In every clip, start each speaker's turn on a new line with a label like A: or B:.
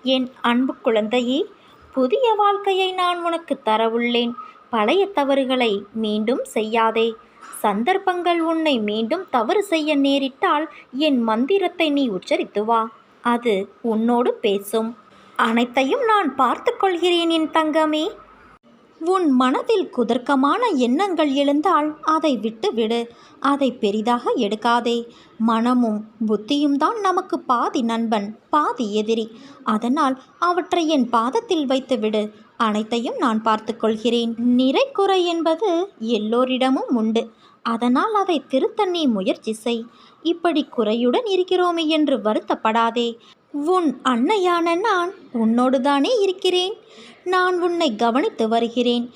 A: என் அன்பு குழந்தையே, புதிய வாழ்க்கையை நான் உனக்கு தரவுள்ளேன். பழைய தவறுகளை மீண்டும் செய்யாதே. சந்தர்ப்பங்கள் உன்னை மீண்டும் தவறு செய்ய நேரிட்டால் என் மந்திரத்தை நீ உச்சரித்து வா. அது உன்னோடு பேசும். அனைத்தையும் நான் பார்த்து கொள்கிறேன் என் தங்கமே. உன் மனதில் குதர்க்கமான எண்ணங்கள் எழுந்தால் அதை விட்டுவிடு. அதை பெரிதாக எடுக்காதே. மனமும் புத்தியும் தான் நமக்கு பாதி நண்பன், பாதி எதிரி. அதனால் அவற்றை என் பாதத்தில் வைத்துவிடு. அனைத்தையும் நான் பார்த்து கொள்கிறேன். நிறை குறை என்பது எல்லோரிடமும் உண்டு. அதனால் அதை திருத்த நீ முயற்சி செய். இப்படி குறையுடன் இருக்கிறோமே என்று வருத்தப்படாதே. உன் அன்னையான நான் உன்னோடுதானே இருக்கிறேன். நான் உன்னை கவனித்து வருகிறேன்.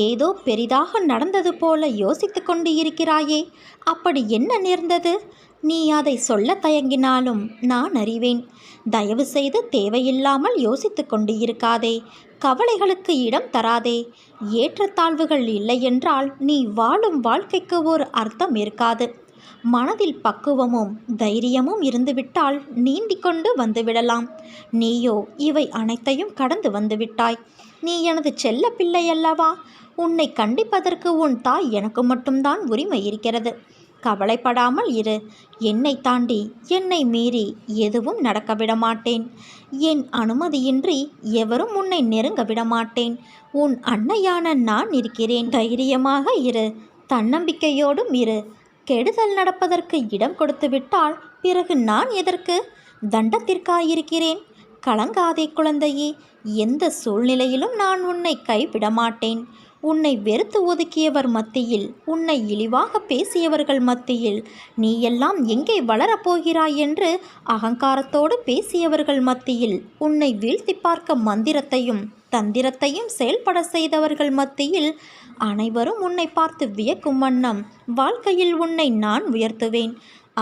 A: ஏதோ பெரிதாக நடந்தது போல யோசித்து கொண்டு இருக்கிறாயே, அப்படி என்ன நேர்ந்தது? நீ அதை சொல்ல தயங்கினாலும் நான் அறிவேன். தயவு செய்து தேவையில்லாமல் யோசித்து கொண்டு இருக்காதே. கவலைகளுக்கு இடம் தராதே. ஏற்றத்தாழ்வுகள் இல்லை என்றால் நீ வாழும் வாழ்க்கைக்கு ஒரு அர்த்தம் இருக்காது. மனதில் பக்குவமும் தைரியமும் இருந்துவிட்டால் நீந்தி கொண்டு வந்துவிடலாம். நீயோ இவை அனைத்தையும் கடந்து வந்துவிட்டாய். நீ எனது செல்ல பிள்ளை அல்லவா? உன்னை கண்டிப்பதற்கு உன் தாய் எனக்கு மட்டும்தான் உரிமை இருக்கிறது. கவலைப்படாமல் இரு. என்னை தாண்டி என்னை மீறி எதுவும் நடக்க விடமாட்டேன். என் அனுமதியின்றி எவரும் உன்னை நெருங்க விடமாட்டேன். உன் அன்னையான நான் இருக்கிறேன். தைரியமாக இரு. தன்னம்பிக்கையோடும் இரு. கெடுதல் நடப்பதற்கு இடம் கொடுத்துவிட்டால் பிறகு நான் எதற்கு? தண்டத்திற்காயிருக்கிறேன். கலங்காதே குழந்தையே. எந்த சூழ்நிலையிலும் நான் உன்னை கைவிட மாட்டேன். உன்னை வெறுத்து ஒதுக்கியவர் மத்தியில், உன்னை இழிவாக பேசியவர்கள் மத்தியில், நீ எல்லாம் எங்கே வளரப்போகிறாய் என்று அகங்காரத்தோடு பேசியவர்கள் மத்தியில், உன்னை வீழ்த்தி பார்க்க மந்திரத்தையும் தந்திரத்தையும் செயல்பட செய்தவர்கள் மத்தியில், அனைவரும் உன்னை பார்த்து வியக்கும் வண்ணம் வாழ்க்கையில் உன்னை நான் உயர்த்துவேன்.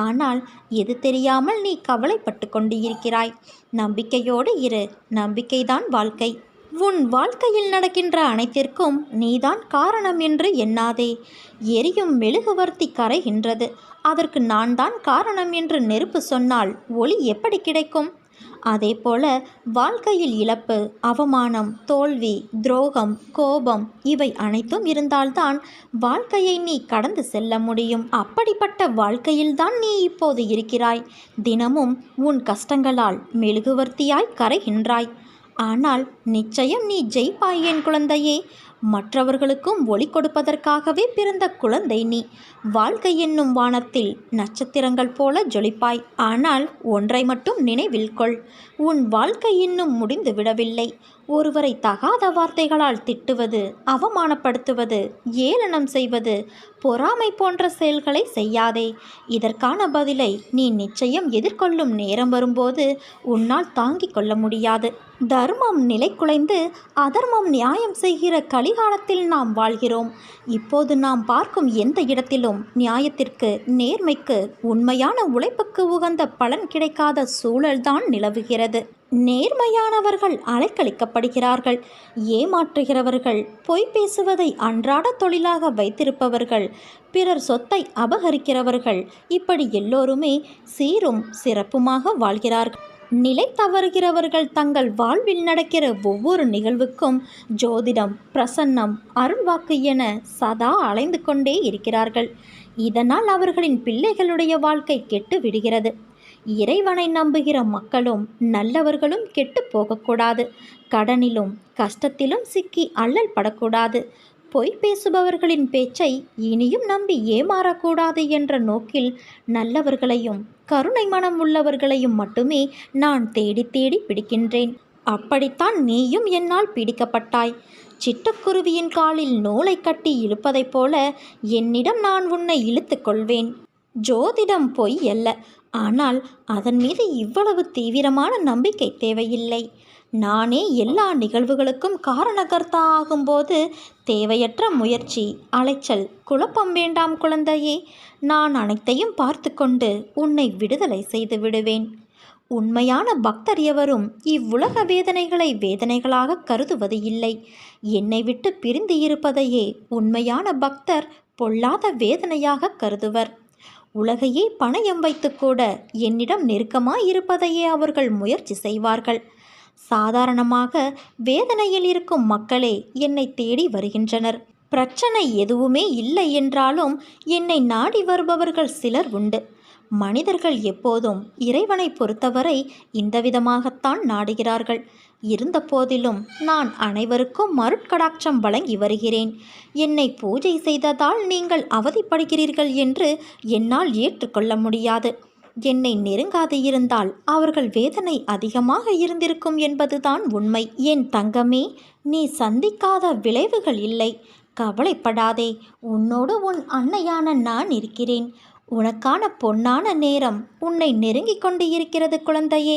A: ஆனால் எது தெரியாமல் நீ கவலைப்பட்டு கொண்டு இருக்கிறாய். நம்பிக்கையோடு இரு. நம்பிக்கைதான் வாழ்க்கை. உன் வாழ்க்கையில் நடக்கின்ற அனைத்திற்கும் நீதான் காரணம் என்று எண்ணாதே. எரியும் மெழுகுவர்த்தி கரைகின்றது. அதற்கு நான் தான் காரணம் என்று நெருப்பு சொன்னால் ஒளி எப்படி கிடைக்கும்? அதேபோல வாழ்க்கையில் இழப்பு, அவமானம், தோல்வி, துரோகம், கோபம் இவை அனைத்தும் இருந்தால்தான் வாழ்க்கையை நீ கடந்து செல்ல முடியும். அப்படிப்பட்ட வாழ்க்கையில்தான் நீ இப்போது இருக்கிறாய். தினமும் உன் கஷ்டங்களால் மெழுகுவர்த்தியாய் கரைகின்றாய். ஆனால் நிச்சயம் நீ ஜெயிப்பாய் என் குழந்தையே. மற்றவர்களுக்கும் ஒளி கொடுப்பதற்காகவே பிறந்த குழந்தை நீ. வாழ்க்கை என்னும் வானத்தில் நட்சத்திரங்கள் போல ஜொலிப்பாய். ஆனால் ஒன்றை மட்டும் நினைவில் கொள். உன் வாழ்க்கை இன்னும் முடிந்து விடவில்லை. ஒருவரை தகாத வார்த்தைகளால் திட்டுவது, அவமானப்படுத்துவது, ஏளனம் செய்வது, பொறாமை போன்ற செயல்களை செய்யாதே. இதற்கான பதிலை நீ நிச்சயம் எதிர்கொள்ளும் நேரம் வரும்போது உன்னால் தாங்கிக் கொள்ள முடியாது. தர்மம் நிலைகுலைந்து அதர்மம் நியாயம் செய்கிற கலிகாலத்தில் நாம் வாழ்கிறோம். இப்போது நாம் பார்க்கும் எந்த இடத்திலும் நியாயத்திற்கு, நேர்மைக்கு, உண்மையான உழைப்புக்கு உகந்த பலன் கிடைக்காத சூழல்தான் நிலவுகிறது. நேர்மையானவர்கள் அலைக்கழிக்கப்படுகிறார்கள். ஏமாற்றுகிறவர்கள், பொய் பேசுவதை அன்றாட தொழிலாக வைத்திருப்பவர்கள், பிறர் சொத்தை அபகரிக்கிறவர்கள், இப்படி எல்லோருமே சீரும் சிறப்புமாக வாழ்கிறார்கள். நிலை தவறுகிறவர்கள் தங்கள் வாழ்வில் நடக்கிற ஒவ்வொரு நிகழ்வுக்கும் ஜோதிடம், பிரசன்னம், அருள்வாக்கு என சதா அலைந்து கொண்டே இருக்கிறார்கள். இதனால் அவர்களின் பிள்ளைகளுடைய வாழ்க்கை கெட்டு விடுகிறது. இறைவனை நம்புகிற மக்களும் நல்லவர்களும் கெட்டு போகக்கூடாது. கடனிலும் கஷ்டத்திலும் சிக்கி அல்லல் படக்கூடாது. பொய் பேசுபவர்களின் பேச்சை இனியும் நம்பி ஏமாறக்கூடாது என்ற நோக்கில் நல்லவர்களையும் கருணை மனம் உள்ளவர்களையும் மட்டுமே நான் தேடி தேடி பிடிக்கின்றேன். அப்படித்தான் நீயும் என்னால் பிடிக்கப்பட்டாய். சிட்டுக்குருவியின் காலில் நூலை கட்டி இழுப்பதைப் போல என்னிடம் நான் உன்னை இழுத்து கொள்வேன். ஜோதிடம் பொய் அல்ல. ஆனால் அதன் மீது இவ்வளவு தீவிரமான நம்பிக்கை தேவையில்லை. நானே எல்லா நிகழ்வுகளுக்கும் காரணகர்த்தா ஆகும்போது தேவையற்ற முயற்சி, அலைச்சல், குழப்பம் வேண்டாம் குழந்தையே. நான் அனைத்தையும் பார்த்து கொண்டு உன்னை விடுதலை செய்து விடுவேன். உண்மையான பக்தர் எவரும் இவ்வுலக வேதனைகளை வேதனைகளாக கருதுவது இல்லை. என்னை விட்டு பிரிந்து இருப்பதையே உண்மையான பக்தர் பொல்லாத வேதனையாக கருதுவர். உலகையே பணயம் வைத்து கூட என்னிடம் நெருக்கமாய் இருப்பதையே அவர்கள் முயற்சி செய்வார்கள். சாதாரணமாக வேதனையில் இருக்கும் மக்களே என்னை தேடி வருகின்றனர். பிரச்சனை எதுவுமே இல்லை என்றாலும் என்னை நாடி வருபவர்கள் சிலர் உண்டு. மனிதர்கள் எப்போதும் இறைவனை பொறுத்தவரை இந்த விதமாகத்தான் நாடுகிறார்கள். இருந்த போதிலும் நான் அனைவருக்கும் மருட்கடாட்சம் வழங்கி வருகிறேன். என்னை பூஜை செய்ததால் நீங்கள் அவதிப்படுகிறீர்கள் என்று என்னால் ஏற்றுக்கொள்ள முடியாது. என்னை நெருங்காது இருந்தால் அவர்கள் வேதனை அதிகமாக இருந்திருக்கும் என்பதுதான் உண்மை. என் தங்கமே, நீ சந்திக்காத விளைவுகள் இல்லை. கவலைப்படாதே. உன்னோடு உன் அன்னையான நான் இருக்கிறேன். உனக்கான பொன்னான நேரம் உன்னை நெருங்கிக் கொண்டு இருக்கிறது குழந்தையே.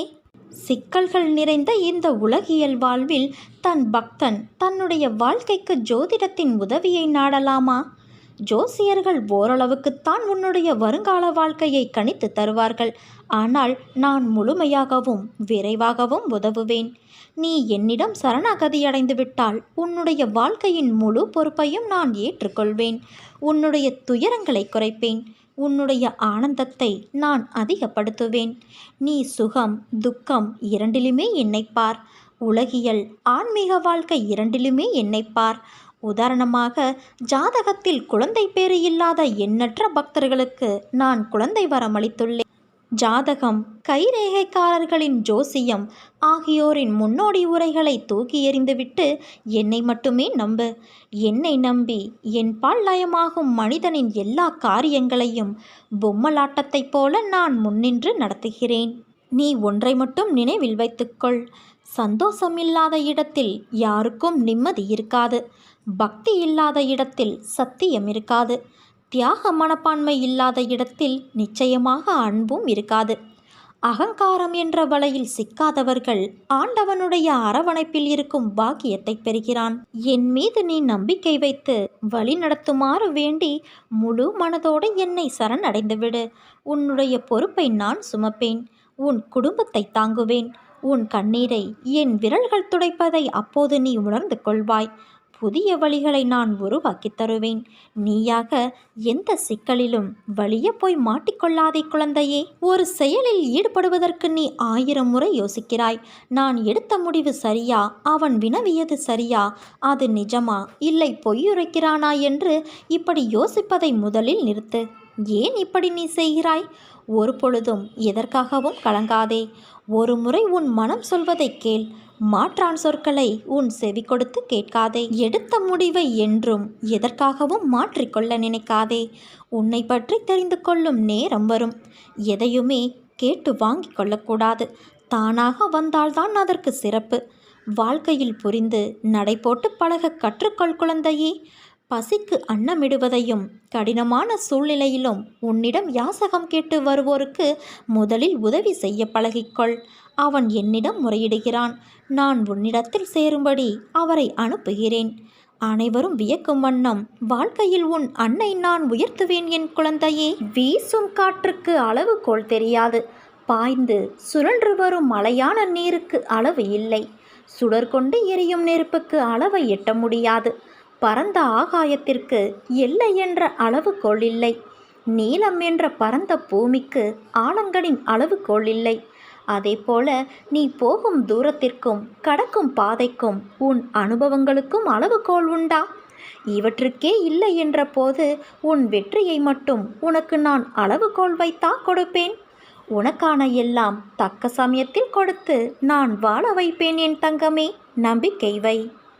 A: சிக்கல்கள் நிறைந்த இந்த உலகியல் வாழ்வில் தன் பக்தன் தன்னுடைய வாழ்க்கைக்கு ஜோதிடத்தின் உதவியை நாடலாமா? ஜோசியர்கள் ஓரளவுக்குத்தான் உன்னுடைய வருங்கால வாழ்க்கையை கணித்து தருவார்கள். ஆனால் நான் முழுமையாகவும் விரைவாகவும் உதவுவேன். நீ என்னிடம் சரணாகதியடைந்து விட்டால் உன்னுடைய வாழ்க்கையின் முழு பொறுப்பையும் நான் ஏற்றுக்கொள்வேன். உன்னுடைய துயரங்களை குறைப்பேன். உன்னுடைய ஆனந்தத்தை நான் அதிகப்படுத்துவேன். நீ சுகம் துக்கம் இரண்டிலுமே என்னைப்பார். உலகியல் ஆன்மீக வாழ்க்கை இரண்டிலுமே என்னைப்பார். உதாரணமாக, ஜாதகத்தில் குழந்தை பேறு இல்லாத எண்ணற்ற பக்தர்களுக்கு நான் குழந்தை வரமளித்துள்ளேன். ஜாதகம், கைரேகைக்காரர்களின் ஜோசியம் ஆகியோரின் முன்னோடி உரைகளை தூக்கி எறிந்துவிட்டு என்னை மட்டுமே நம்பு. என்னை நம்பி என்பால் லயமாகும் மனிதனின் எல்லா காரியங்களையும் பொம்மலாட்டத்தைப் போல நான் முன்னின்று நடத்துகிறேன். நீ ஒன்றை மட்டும் நினைவில் வைத்துக்கொள். சந்தோஷம் இல்லாத இடத்தில் யாருக்கும் நிம்மதி இருக்காது. பக்தி இல்லாத இடத்தில் சத்தியம் இருக்காது. தியாக மனப்பான்மை இல்லாத இடத்தில் நிச்சயமாக அன்பும் இருக்காது. அகங்காரம் என்ற வலையில் சிக்காதவர்கள் ஆண்டவனுடைய அரவணைப்பில் இருக்கும் பாக்கியத்தை பெறுகிறான். என் மீது நீ நம்பிக்கை வைத்து வழி நடத்துமாறு வேண்டி முழு மனதோடு என்னை சரணடைந்துவிடு. உன்னுடைய பொறுப்பை நான் சுமப்பேன். உன் குடும்பத்தை தாங்குவேன். உன் கண்ணீரை என் விரல்கள் துடைப்பதை அப்போது நீ உணர்ந்து கொள்வாய். புதிய வழிகளை நான் உருவாக்கி தருவேன். நீயாக எந்த சிக்கலிலும் வலிய போய் மாட்டிக்கொள்ளாதே குழந்தையே. ஒரு செயலில் ஈடுபடுவதற்கு நீ 1000 முறை யோசிக்கிறாய். நான் எடுத்த முடிவு சரியா, அவன் வினவியது சரியா, அது நிஜமா இல்லை பொய்யுரைக்கிறானா என்று இப்படி யோசிப்பதை முதலில் நிறுத்து. ஏன் இப்படி நீ செய்கிறாய்? ஒரு பொழுதும் எதற்காகவும் கலங்காதே. ஒரு முறை உன் மனம் சொல்வதை கேள். மாற்றான் சொற்களை உன் செவி கொடுத்து கேட்காதே. எடுத்த முடிவை என்றும் எதற்காகவும் மாற்றிக்கொள்ள நினைக்காதே. உன்னை பற்றி தெரிந்து கொள்ளும் நேரம் வரும். எதையுமே கேட்டு வாங்கி கொள்ளக்கூடாது. தானாக வந்தால்தான் அதற்கு சிறப்பு. வாழ்க்கையில் புரிந்து நடை போட்டு பழக கற்றுக்கொள் குழந்தையே. பசிக்கு அன்னமிடுவதையும் கடினமான சூழ்நிலையிலும் உன்னிடம் யாசகம் கேட்டு வருவோருக்கு முதலில் உதவி செய்ய பழகிக்கொள். அவன் என்னிடம் முறையிடுகிறான். நான் உன்னிடத்தில் சேரும்படி அவரை அனுப்புகிறேன். அனைவரும் வியக்கும் வண்ணம் வாழ்க்கையில் உன் அன்னை நான் உயர்த்துவேன் என் குழந்தையே. வீசும் காற்றுக்கு அளவுகோல் தெரியாது. பாய்ந்து சுழன்று வரும் மலையான நீருக்கு அளவு இல்லை. சுடர்கொண்டு எரியும் நெருப்புக்கு அளவை எட்ட முடியாது. பரந்த ஆகாயத்திற்கு எல்லை என்ற அளவுகோல் இல்லை. நீளம் என்ற பரந்த பூமிக்கு ஆழங்களின் அளவுகோல் இல்லை. அதேபோல நீ போகும் தூரத்திற்கும் கடக்கும் பாதைக்கும் உன் அனுபவங்களுக்கும் அளவுகோல் உண்டா? இவற்றுக்கே இல்லை என்ற போது உன் வெற்றியை மட்டும் உனக்கு நான் அளவுகோல் வைத்தா கொடுப்பேன்? உனக்கான எல்லாம் தக்க சமயத்தில் கொடுத்து நான் வாழ வைப்பேன் என் தங்கமே. நம்பிக்கை வை.